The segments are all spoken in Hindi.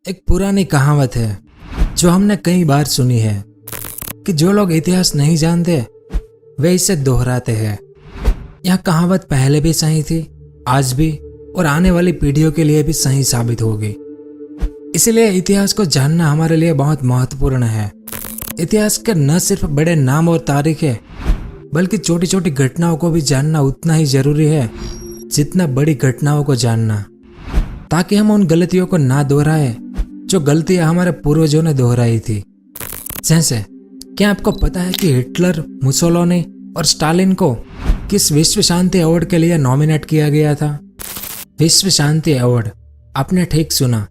एक पुरानी कहावत है जो हमने कई बार सुनी है कि जो लोग इतिहास नहीं जानते वे इसे दोहराते हैं। यह कहावत पहले भी सही थी, आज भी और आने वाली पीढ़ियों के लिए भी सही साबित होगी। इसलिए इतिहास को जानना हमारे लिए बहुत महत्वपूर्ण है। इतिहास के न सिर्फ बड़े नाम और तारीखें बल्कि छोटी छोटी घटनाओं को भी जानना उतना ही जरूरी है जितना बड़ी घटनाओं को जानना, ताकि हम उन गलतियों को ना दोहराए जो गलतियां हमारे पूर्वजों ने दोहराई थी। जैसे क्या आपको पता है कि हिटलर, मुसोलिनी और स्टालिन को किस विश्व शांति अवार्ड के लिए नॉमिनेट किया गया था? विश्व शांति अवार्ड, आपने ठीक सुना।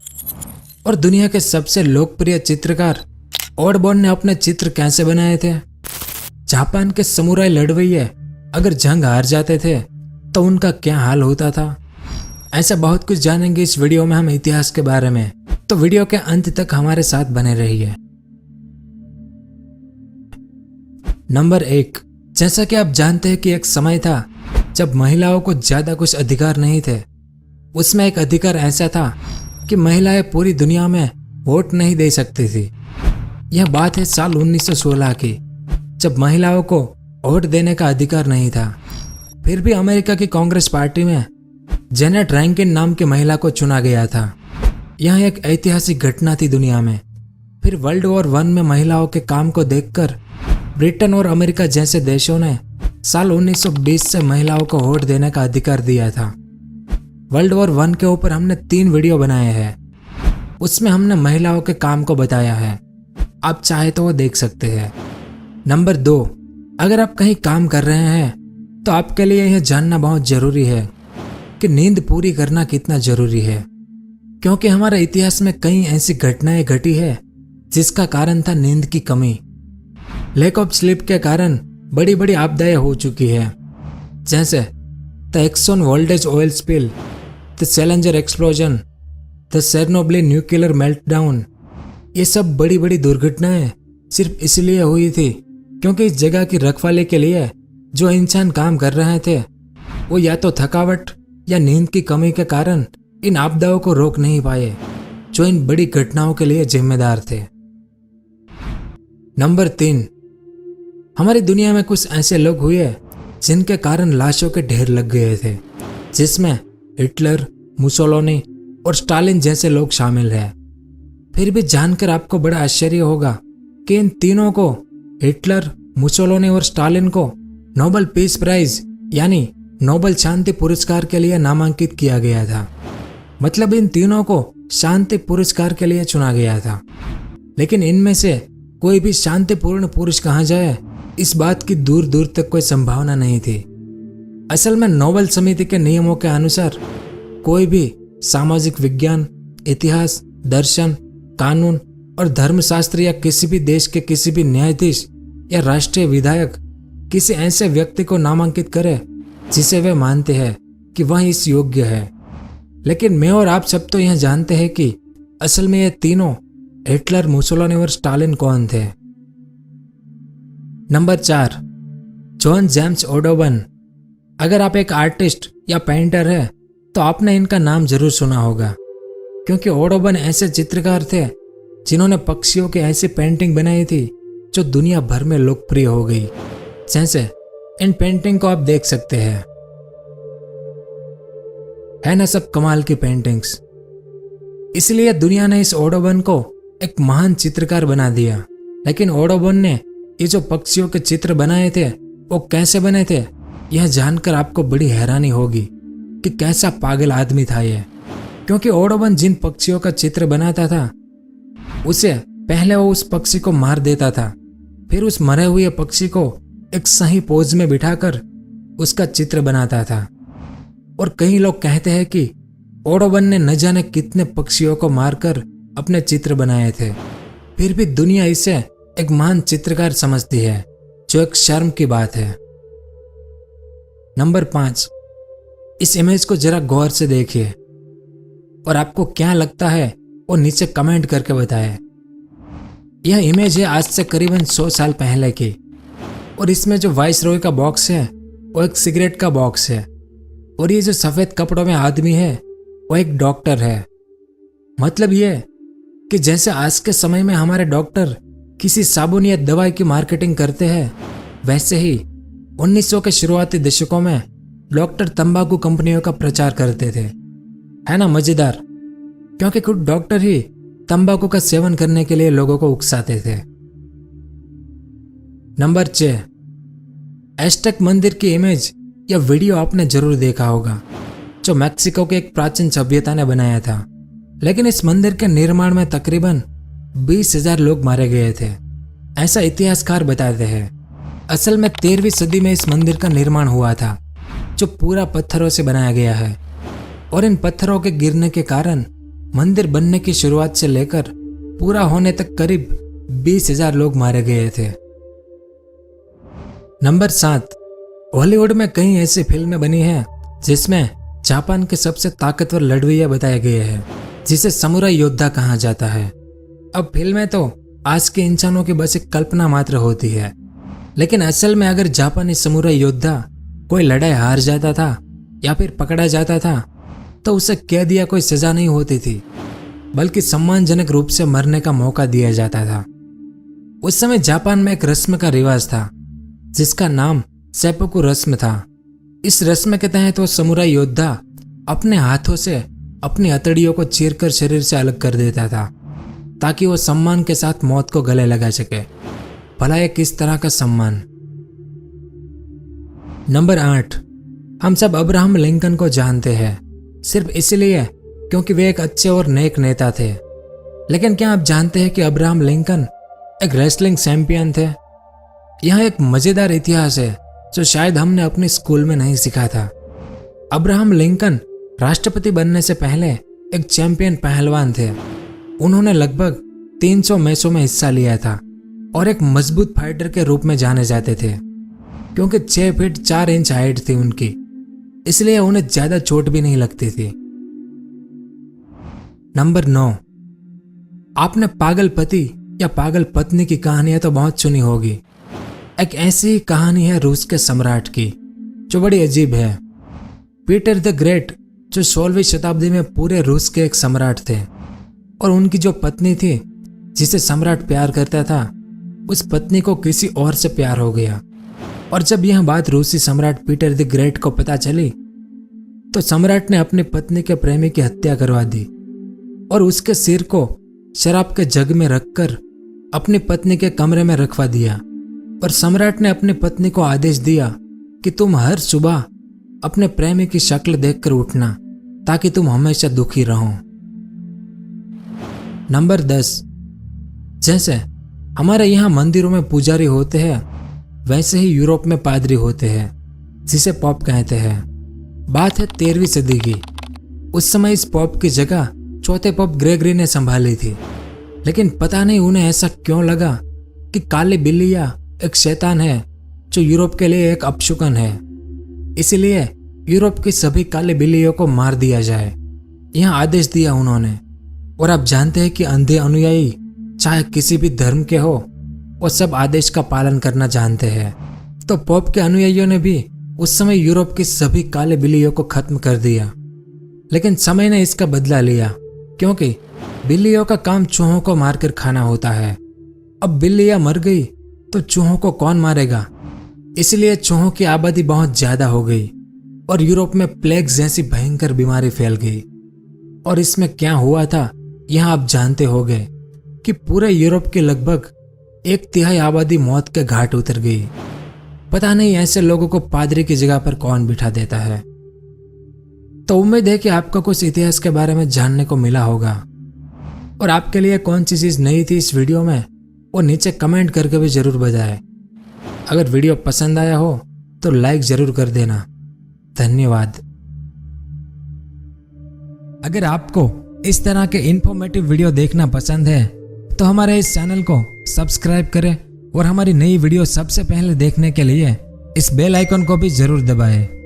और दुनिया के सबसे लोकप्रिय चित्रकार ऑडबर्न ने अपने चित्र कैसे बनाए थे? जापान के समुराई लड़वैये अगर जंग हार जाते थे तो उनका क्या हाल होता था? ऐसा बहुत कुछ जानेंगे इस वीडियो में हम इतिहास के बारे में, तो वीडियो के अंत तक हमारे साथ बने रहिए। नंबर 1, जैसा कि आप जानते हैं कि एक समय था जब महिलाओं को ज्यादा कुछ अधिकार नहीं थे। उसमें एक अधिकार ऐसा था कि महिलाएं पूरी दुनिया में वोट नहीं दे सकती थी। यह बात है साल 1916 की, जब महिलाओं को वोट देने का अधिकार नहीं था। फिर भी अमेरिका की कांग्रेस पार्टी में जेनेट रैंकिन नाम की महिला को चुना गया था। यह एक ऐतिहासिक घटना थी दुनिया में। फिर वर्ल्ड वॉर 1 में महिलाओं के काम को देखकर ब्रिटेन और अमेरिका जैसे देशों ने साल 1920 से महिलाओं को वोट देने का अधिकार दिया था। वर्ल्ड वॉर 1 के ऊपर हमने 3 वीडियो बनाए हैं। उसमें हमने महिलाओं के काम को बताया है, आप चाहे तो वो देख सकते हैं। नंबर 2, अगर आप कहीं काम कर रहे हैं तो आपके लिए यह जानना बहुत जरूरी है कि नींद पूरी करना कितना जरूरी है, क्योंकि हमारे इतिहास में कई ऐसी घटनाएं घटी है जिसका कारण था नींद की कमी। लैक ऑफ स्लीप के कारण बड़ी बड़ी आपदाएं हो चुकी है, जैसे the Exxon Valdez oil spill, the Challenger explosion, the Chernobyl nuclear meltdown. ये सब बड़ी बड़ी दुर्घटनाएं सिर्फ इसलिए हुई थी क्योंकि इस जगह की रखवाली के लिए जो इंसान काम कर रहे थे वो या तो थकावट या नींद की कमी के कारण इन आपदाओं को रोक नहीं पाए जो इन बड़ी घटनाओं के लिए जिम्मेदार थे। नंबर 3, हमारी दुनिया में कुछ ऐसे लोग हुए जिनके कारण लाशों के ढेर लग गए थे, जिसमें हिटलर, मुसोलिनी और स्टालिन जैसे लोग शामिल हैं। फिर भी जानकर आपको बड़ा आश्चर्य होगा कि इन तीनों को, हिटलर, मुसोलिनी और स्टालिन को, नोबेल पीस प्राइज यानी नोबेल शांति पुरस्कार के लिए नामांकित किया गया था। मतलब इन तीनों को शांति पुरस्कार के लिए चुना गया था। लेकिन इनमें से कोई भी शांतिपूर्ण पुरुष कहा जाए इस बात की दूर दूर तक कोई संभावना नहीं थी। असल में नोबेल समिति के नियमों के अनुसार कोई भी सामाजिक विज्ञान, इतिहास, दर्शन, कानून और धर्मशास्त्र या किसी भी देश के किसी भी न्यायाधीश या राष्ट्रीय विधायक किसी ऐसे व्यक्ति को नामांकित करे जिसे वे मानते हैं कि वह इस योग्य है। लेकिन मैं और आप सब तो यह जानते हैं कि असल में ये तीनों, हिटलर, मुसोलिनी और स्टालिन, कौन थे। Number 4, John James Audubon. अगर आप एक आर्टिस्ट या पेंटर है तो आपने इनका नाम जरूर सुना होगा, क्योंकि ऑडोबर्न ऐसे चित्रकार थे जिन्होंने पक्षियों की ऐसी पेंटिंग बनाई थी जो दुनिया भर में लोकप्रिय हो गई। जैसे इन पेंटिंग को आप देख सकते हैं, है ना सब कमाल की पेंटिंग्स। इसलिए दुनिया ने इस ऑडोबर्न को एक महान चित्रकार बना दिया। लेकिन ऑडोबर्न ने ये जो पक्षियों के चित्र बनाए थे वो कैसे बने थे, यह जानकर आपको बड़ी हैरानी होगी कि कैसा पागल आदमी था ये। क्योंकि ऑडोबर्न जिन पक्षियों का चित्र बनाता था उसे पहले वो उस पक्षी को मार देता था, फिर उस मरे हुए पक्षी को एक सही पोज में बिठाकर उसका चित्र बनाता था। और कई लोग कहते हैं कि ऑडोबर्न ने न जाने कितने पक्षियों को मारकर अपने चित्र बनाए थे। फिर भी दुनिया इसे एक महान चित्रकार समझती है, जो एक शर्म की बात है। नंबर 5, इस इमेज को जरा गौर से देखिए और आपको क्या लगता है वो नीचे कमेंट करके बताएं। यह इमेज है आज से करीबन 100 साल पहले की, और इसमें जो वाइसरॉय का बॉक्स है वो एक सिगरेट का बॉक्स है, और ये जो सफेद कपड़ों में आदमी है वो एक डॉक्टर है। मतलब ये कि जैसे आज के समय में हमारे डॉक्टर किसी साबुन या दवाई की मार्केटिंग करते हैं, वैसे ही 1900 के शुरुआती दशकों में डॉक्टर तंबाकू कंपनियों का प्रचार करते थे। है ना मजेदार? क्योंकि खुद डॉक्टर ही तंबाकू का सेवन करने के लिए लोगों को उकसाते थे। नंबर 6, एस्टेक मंदिर की इमेज या वीडियो आपने जरूर देखा होगा, जो मैक्सिको के एक प्राचीन सभ्यता ने बनाया था। लेकिन इस मंदिर के निर्माण में तकरीबन 20,000 लोग मारे गए थे, ऐसा इतिहासकार बताते हैं। असल में 13वीं सदी में इस मंदिर का निर्माण हुआ था, जो पूरा पत्थरों से बनाया गया है, और इन पत्थरों के गिरने के कारण मंदिर बनने की शुरुआत से लेकर पूरा होने तक करीब 20,000 लोग मारे गए थे। नंबर 7, हॉलीवुड में कई ऐसी फिल्में बनी हैं जिसमें जापान के सबसे ताकतवर लड़वैया बताए गए हैं, जिसे समुराई योद्धा कहा जाता है। अब फिल्में तो आज के इंसानों की बस एक कल्पना मात्र होती है, लेकिन असल में अगर जापानी समुराई योद्धा कोई लड़ाई हार जाता था या फिर पकड़ा जाता था, तो उसे कैद या कोई सजा नहीं होती थी, बल्कि सम्मानजनक रूप से मरने का मौका दिया जाता था। उस समय जापान में एक रस्म का रिवाज था जिसका नाम सेपोकु रस्म था। इस रस्म के तहत वो समुराई योद्धा अपने हाथों से अपनी हथेलियों को चीरकर शरीर से अलग कर देता था, ताकि वो सम्मान के साथ मौत को गले लगा सके। भला ये किस तरह का सम्मान। नंबर 8, हम सब अब्राहम लिंकन को जानते हैं, सिर्फ इसलिए क्योंकि वे एक अच्छे और नेक नेता थे। लेकिन क्या आप जानते हैं कि अब्राहम लिंकन एक रेसलिंग चैंपियन थे? यह एक मजेदार इतिहास है जो शायद हमने अपने स्कूल में नहीं सीखा था। अब्राहम लिंकन राष्ट्रपति बनने से पहले एक चैंपियन पहलवान थे। उन्होंने लगभग 300 मैचों में हिस्सा लिया था और एक मजबूत फाइटर के रूप में जाने जाते थे। क्योंकि 6 फीट 4 इंच हाइट थी उनकी, इसलिए उन्हें ज्यादा चोट भी नहीं लगती थी। नंबर 9, आपने पागल पति या पागल पत्नी की कहानियां तो बहुत सुनी होगी। एक ऐसी ही कहानी है रूस के सम्राट की, जो बड़ी अजीब है। पीटर द ग्रेट, जो 16वीं शताब्दी में पूरे रूस के एक सम्राट थे, और उनकी जो पत्नी थी जिसे सम्राट प्यार करता था, उस पत्नी को किसी और से प्यार हो गया। और जब यह बात रूसी सम्राट पीटर द ग्रेट को पता चली, तो सम्राट ने अपनी पत्नी के प्रेमी की हत्या करवा दी और उसके सिर को शराब के जग में रखकर अपनी पत्नी के कमरे में रखवा दिया। और सम्राट ने अपनी पत्नी को आदेश दिया कि तुम हर सुबह अपने प्रेमी की शक्ल देखकर उठना, ताकि तुम हमेशा दुखी रहो। नंबर 10, जैसे हमारे यहाँ मंदिरों में पुजारी होते हैं, वैसे ही यूरोप में पादरी होते हैं, जिसे पॉप कहते हैं। बात है 13वीं सदी की। उस समय इस पॉप की जगह चौथे पॉप ग्रेगरी ने संभाली थी। लेकिन पता नहीं उन्हें ऐसा क्यों लगा कि काली बिल्लियां एक शैतान है जो यूरोप के लिए एक अपशकुन है, इसलिए यूरोप की सभी काली बिल्लियों को मार दिया जाए, यह आदेश दिया उन्होंने। और आप जानते हैं कि अंधे अनुयायी चाहे किसी भी धर्म के हो, वो सब आदेश का पालन करना जानते हैं। तो पॉप के अनुयायियों ने भी उस समय यूरोप की सभी काले बिल्लियों को खत्म कर दिया। लेकिन समय ने इसका बदला लिया, क्योंकि बिल्लियों का काम चूहों को मारकर खाना होता है। अब बिल्लियां मर गई तो चूहों को कौन मारेगा? इसलिए चूहों की आबादी बहुत ज्यादा हो गई और यूरोप में प्लेग जैसी भयंकर बीमारी फैल गई। और इसमें क्या हुआ था यह आप जानते होंगे कि पूरे यूरोप की लगभग 1/3 आबादी मौत के घाट उतर गई। पता नहीं ऐसे लोगों को पादरी की जगह पर कौन बिठा देता है। तो उम्मीद है कि आपको कुछ इतिहास के बारे में जानने को मिला होगा। और आपके लिए कौन सी चीज नई थी इस वीडियो में, वो नीचे कमेंट करके भी जरूर बताएं। अगर वीडियो पसंद आया हो तो लाइक जरूर कर देना। धन्यवाद। अगर आपको इस तरह के इन्फॉर्मेटिव वीडियो देखना पसंद है तो हमारे इस चैनल को सब्सक्राइब करें और हमारी नई वीडियो सबसे पहले देखने के लिए इस बेल आइकन को भी जरूर दबाएं।